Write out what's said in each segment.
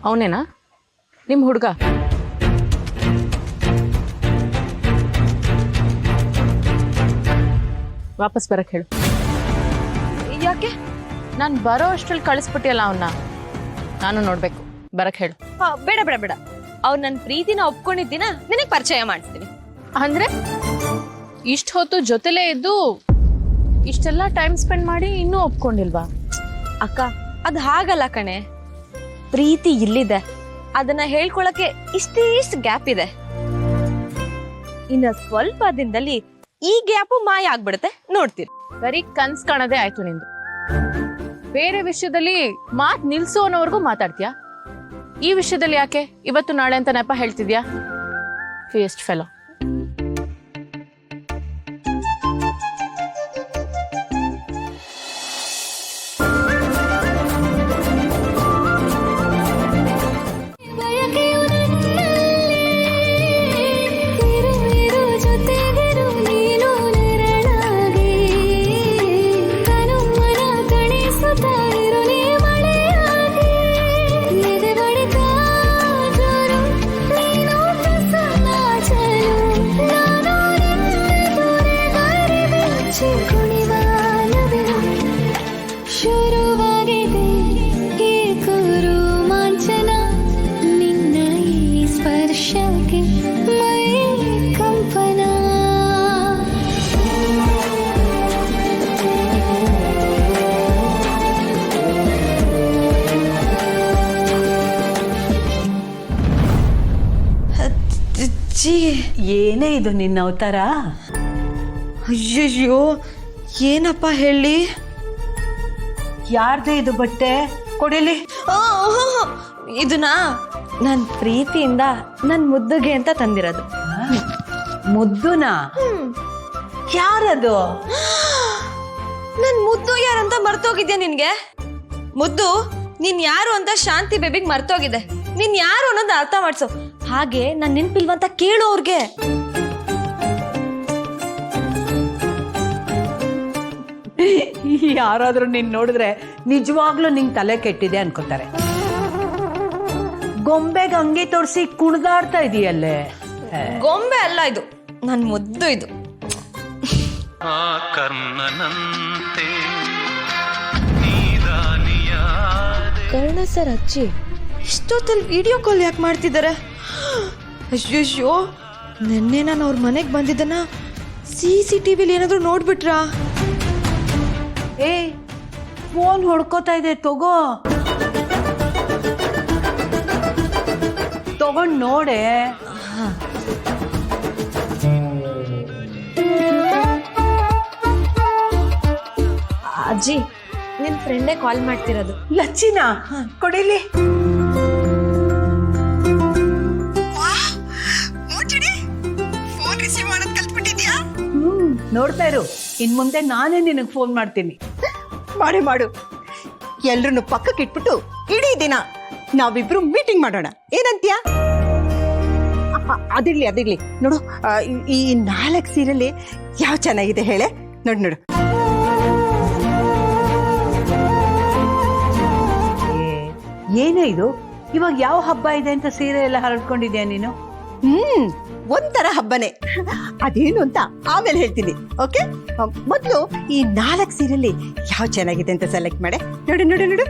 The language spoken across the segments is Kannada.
ಅವನೇನಾ ನಿಮ್ಮ ಹುಡುಗ? ವಾಪಸ್ ಬರಕ್ಕೆ ಹೇಳು. ಯಾಕೆ? ನಾನು ಬರೋ ಅಷ್ಟ್ರಲ್ಲಿ ಕಳಿಸ್ಬಿಟ್ಟಿಯಲ್ಲ ಅವನ್ನ, ನಾನು ನೋಡ್ಬೇಕು. ಬರಕ್ಕೆ ಹೇಳು. ಬೇಡ ಬೇಡ ಬೇಡ, ಅವ್ರು ನನ್ನ ಪ್ರೀತಿನ ಒಪ್ಕೊಂಡಿದ್ದೀನ ನಿನಗೆ ಪರಿಚಯ ಮಾಡಿಸ್ತೀನಿ. ಅಂದ್ರೆ ಇಷ್ಟು ಹೊತ್ತು ಜೊತೆಲೇ ಇದ್ದು ಇಷ್ಟೆಲ್ಲ ಟೈಮ್ ಸ್ಪೆಂಡ್ ಮಾಡಿ ಇನ್ನೂ ಒಪ್ಕೊಂಡಿಲ್ವಾ? ಅಕ್ಕ, ಅದು ಹಾಗಲ್ಲ ಕಣೆ. ಪ್ರೀತಿ ಇಲ್ಲಿದೆ, ಅದನ್ನ ಹೇಳ್ಕೊಳಕ್ಕೆ ಇಷ್ಟು ಗ್ಯಾಪ್ ಇದೆ. ಇನ್ನ ಸ್ವಲ್ಪ ದಿನದಲ್ಲಿ ಈ ಗ್ಯಾಪು ಮಾಯ ಆಗ್ಬಿಡುತ್ತೆ, ನೋಡ್ತೀರಿ. ಬರೀ ಕನ್ಸ್ ಕಾಣೋದೇ ಆಯ್ತು ನಿಂದು. ಬೇರೆ ವಿಷಯದಲ್ಲಿ ಮಾತ್ ನಿಲ್ಸು ಅನ್ನೋವರೆಗೂ ಮಾತಾಡ್ತೀಯಾ, ಈ ವಿಷಯದಲ್ಲಿ ಯಾಕೆ ಇವತ್ತು ನಾಳೆ ಅಂತ ನೆಪ ಹೇಳ್ತಿದ್ಯಾ? Waste fellow. ಏನೇ ಇದು ನಿನ್ನ ಅವತಾರ? ಅಯ್ಯಯ್ಯೋ, ಏನಪ್ಪ ಹೇಳಿ? ಯಾರ್ದೇ ಇದು ಬಟ್ಟೆ ಕೊಡಿಲಿ. ಇದನ್ನ ನನ್ ಪ್ರೀತಿಯಿಂದ ನನ್ ಮುದ್ದುಗೆ ಅಂತ ತಂದಿರೋದು. ಮುದ್ದುನ? ಯಾರದು? ನನ್ ಮುದ್ದು ಯಾರಂತ ಮರ್ತೋಗಿದ್ಯಾ ನಿನ್ಗೆ? ಮುದ್ದು, ನೀನ್ ಯಾರು ಅಂತ ಶಾಂತಿ ಬೇಬಿಗ್ ಮರ್ತೋಗಿದೆ. ನೀನ್ ಯಾರು ಅನ್ನೋದು ಅರ್ಥ ಮಾಡ್ಸು. ಹಾಗೆ ನಾನ್ ನೆನ್ಪಿಲ್ವಂತ ಕೇಳು ಅವ್ರಿಗೆ. ಯಾರಾದ್ರೂ ನೀನ್ ನೋಡಿದ್ರೆ ನಿಜವಾಗ್ಲೂ ನಿಂಗ್ ತಲೆ ಕೆಟ್ಟಿದೆ ಅನ್ಕೋತಾರೆ. ಗೊಂಬೆಗೆ ಅಂಗಿ ತೋರಿಸಿ ಕುಣಿದಾಡ್ತಾ ಇದೀಯಲ್ಲೇ. ಗೊಂಬೆ ಅಲ್ಲ ಇದು, ನನ್ ಮುದ್ದು. ಇದು ಕರ್ಣ ಸರ್ ಅಜ್ಜಿ ಇಷ್ಟೊತ್ತಲ್ಲಿ ವಿಡಿಯೋ ಕಾಲ್ ಯಾಕೆ ಮಾಡ್ತಿದ್ದಾರೆ? ಅಯ್ಯೋ, ನಿನ್ನೆ ನಾನು ಅವ್ರ ಮನೆಗೆ ಬಂದಿದ್ದನ್ನ CCTV ಏನಾದ್ರು ನೋಡ್ಬಿಟ್ರಾ? ಏ, ಫೋನ್ ಹೊಡ್ಕೋತಾ ಇದೆ, ತಗೊಂಡ್ ನೋಡೆ. ಅಜ್ಜಿ, ನಿನ್ ಫ್ರೆಂಡೇ ಕಾಲ್ ಮಾಡ್ತಿರೋದು. ಲಚ್ಚಿನಾ? ಕೊಡಿಲಿ. ನೋಡ್ತಾ ಇರು, ಇನ್ ಮುಂದೆ ನಾನೇ ನಿನಗ್ ಫೋನ್ ಮಾಡ್ತೀನಿ. ಮಾಡು. ಎಲ್ರನ್ನು ಪಕ್ಕಕ್ಕೆ ಇಟ್ಬಿಟ್ಟು ಇಡೀ ದಿನ ನಾವಿಬ್ರು ಮೀಟಿಂಗ್ ಮಾಡೋಣ, ಏನಂತ್ಯಾ? ಅದಿರ್ಲಿ ನೋಡು. ಈ 4 ಸೀರೆಯಲ್ಲಿ ಯಾವ ಚೆನ್ನಾಗಿದೆ ಹೇಳೆ? ನೋಡು. ಏನೇ ಇದು? ಇವಾಗ ಯಾವ ಹಬ್ಬ ಇದೆ ಅಂತ ಸೀರೆ ಎಲ್ಲ ಹರಡ್ಕೊಂಡಿದ್ಯಾ ನೀನು? ಒಂಥರ ಹಬ್ಬನೇ, ಅದೇನು ಅಂತ ಆಮೇಲೆ ಹೇಳ್ತೀನಿ. ಓಕೆ, ಮೊದಲು ಈ 4 ಸೀರೆಯಲ್ಲಿ ಯಾವ ಚೆನ್ನಾಗಿದೆ ಅಂತ ಸೆಲೆಕ್ಟ್ ಮಾಡೆ. ನೋಡು.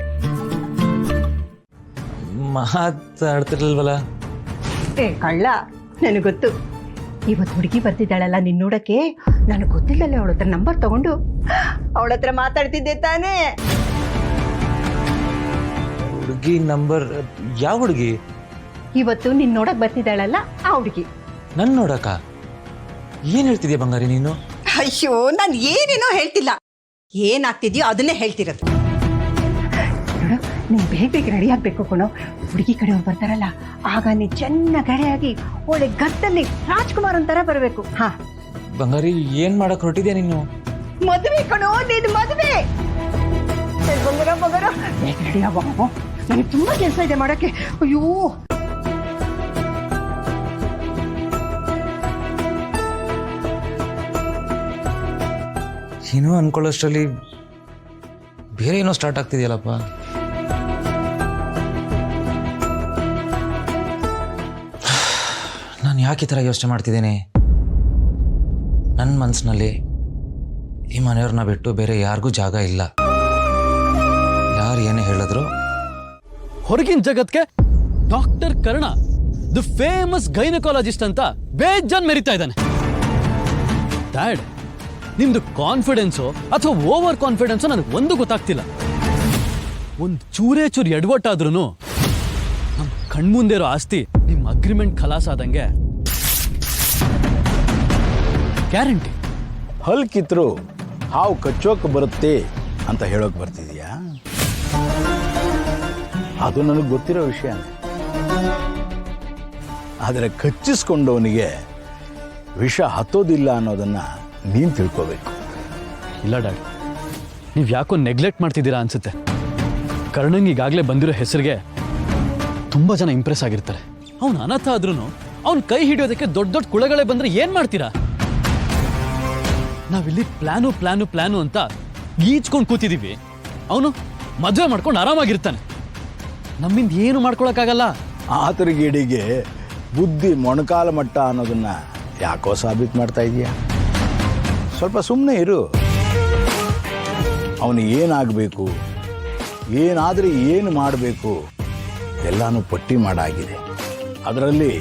ಮಾತಾಡ್ತಿರ್ಲಿಲ್ವಲ್ಲ? ಏ ಕಳ್ಳ, ನನಗೆ ಗೊತ್ತು. ಇವತ್ತು ಹುಡುಗಿ ಬರ್ತಿದ್ದಾಳಲ್ಲ ನಿನ್ ನೋಡಕ್ಕೆ, ನನಗೆ ಗೊತ್ತಿಲ್ಲಲ್ಲ ಅವಳ ಹತ್ರ ನಂಬರ್ ತಗೊಂಡು ಅವಳ ಹತ್ರ ಮಾತಾಡ್ತಿದ್ದೆ ತಾನೇ. ಹುಡುಗಿ ನಂಬರ್? ಯಾವ ಹುಡುಗಿ? ಇವತ್ತು ನಿನ್ ನೋಡಕ್ ಬರ್ತಿದ್ದಾಳಲ್ಲ ಆ ಹುಡುಗಿ. ನನ್ ನೋಡಕ? ಏನ್ ಹೇಳ್ತಿದ್ಯಾ ಬಂಗಾರಿ ನೀನು? ಅಯ್ಯೋ, ನಾನು ಏನೇನೋ ಹೇಳ್ತಿಲ್ಲ, ಏನಾಗ್ತಿದ್ಯೋ ಅದನ್ನೇ ಹೇಳ್ತಿರೋದು. ನೋಡು, ನೀನ್ ಬೇಗ ರೆಡಿ ಆಗ್ಬೇಕು ಕಣೋ. ಹುಡುಗಿ ಕಡೆಯವ್ರು ಬರ್ತಾರಲ್ಲ, ಆಗ ನೀ ಚೆನ್ನಾಗಿ ರೆಡಿಯಾಗಿ ಒಳ್ಳೆ ಗತ್ತಲ್ಲಿ ರಾಜ್ಕುಮಾರ್ ಅಂತಾರ ಬರ್ಬೇಕು. ಹಾ ಬಂಗಾರಿ, ಏನ್ ಮಾಡಕ್ ಹೊರಟಿದ್ಯಾ ನೀನು? ಮದುವೆ ಕಣೋ, ನೀನ್ ಮದುವೆ. ಬಂಗಾರ ರೆಡಿ ಆಗೋ, ನನಗೆ ತುಂಬಾ ಕೆಲಸ ಇದೆ ಮಾಡಕ್ಕೆ. ಅಯ್ಯೋ, ಏನೋ ಅನ್ಕೊಳ್ಳೋಷ್ಟರಲ್ಲಿ ಬೇರೆ ಏನೋ ಸ್ಟಾರ್ಟ್ ಆಗ್ತಿದೆಯಲ್ಲಪ್ಪ. ಯಾಕೆ ಈ ಥರ ಯೋಚನೆ ಮಾಡ್ತಿದ್ದೀನಿ? ನನ್ನ ಮನಸ್ಸಿನಲ್ಲಿ ಈ ಮನೆಯವ್ರನ್ನ ಬಿಟ್ಟು ಬೇರೆ ಯಾರಿಗೂ ಜಾಗ ಇಲ್ಲ. ಯಾರು ಏನೇ ಹೇಳಿದ್ರು ಹೊರಗಿನ ಜಗತ್ಗೆ doctor Karna the famous gynaecologist ಅಂತ ಬೇಜಾನ್ ಮೆರಿತಾ ಇದ್ದಾನೆ. ಡ್ಯಾಡ್, ನಿಮ್ದು ಕಾನ್ಫಿಡೆನ್ಸೋ ಅಥವಾ ಓವರ್ ಕಾನ್ಫಿಡೆನ್ಸೋ ನನಗೆ ಒಂದು ಗೊತ್ತಾಗ್ತಿಲ್ಲ. ಒಂದು ಚೂರೇ ಚೂರು ಎಡವಟ್ಟಾದ್ರೂ ನಮ್ಮ ಕಣ್ಮುಂದೆ ಇರೋ ಆಸ್ತಿ ನಿಮ್ಮ ಅಗ್ರಿಮೆಂಟ್ ಖಲಾಸ್ ಆದಂಗೆ ಗ್ಯಾರಂಟಿ. ಹಲ್ ಕಿತ್ರು ಹಾವು ಕಚ್ಚೋಕೆ ಬರುತ್ತೆ ಅಂತ ಹೇಳೋಕೆ ಬರ್ತಿದೀಯಾ? ಅದು ನನಗೆ ಗೊತ್ತಿರೋ ವಿಷಯನೇ. ಆದರೆ ಕಚ್ಚಿಸ್ಕೊಂಡವನಿಗೆ ವಿಷ ಹತ್ತೋದಿಲ್ಲ ಅನ್ನೋದನ್ನ ನೀನು ತಿಳ್ಕೋಬೇಕು. ಇಲ್ಲ ಡ್ಯಾಡ್, ನೀವು ಯಾಕೋ ನೆಗ್ಲೆಕ್ಟ್ ಮಾಡ್ತಿದ್ದೀರಾ ಅನ್ಸುತ್ತೆ. ಕರ್ಣಂಗ್ ಈಗಾಗಲೇ ಬಂದಿರೋ ಹೆಸರಿಗೆ ತುಂಬ ಜನ ಇಂಪ್ರೆಸ್ ಆಗಿರ್ತಾರೆ. ಅವನು ಅನಾಥ ಆದ್ರೂ ಅವನ ಕೈ ಹಿಡಿಯೋದಕ್ಕೆ ದೊಡ್ಡ ದೊಡ್ಡ ಕುಳಗಳೇ ಬಂದ್ರೆ ಏನ್ ಮಾಡ್ತೀರಾ? ನಾವಿಲ್ಲಿ ಪ್ಲಾನು ಅಂತ ಗೀಚ್ಕೊಂಡು ಕೂತಿದೀವಿ. ಅವನು ಮದುವೆ ಮಾಡ್ಕೊಂಡು ಆರಾಮಾಗಿರ್ತಾನೆ. ನಮ್ಮಿಂದ ಏನು ಮಾಡ್ಕೊಳಕ್ಕಾಗಲ್ಲ. ಆತರಿಗೇಡಿಗೆ ಬುದ್ಧಿ ಮೊಣಕಾಲ ಮಟ್ಟ ಅನ್ನೋದನ್ನ ಯಾಕೋ ಸಾಬೀತು ಮಾಡ್ತಾ ಇದೀಯಾ? ಸ್ವಲ್ಪ ಸುಮ್ಮನೆ ಇರು. ಅವನು ಏನಾಗಬೇಕು, ಏನಾದರೆ ಏನು ಮಾಡಬೇಕು ಎಲ್ಲಾನು ಪಟ್ಟಿ ಮಾಡಾಗಿದೆ. ಅದರಲ್ಲಿ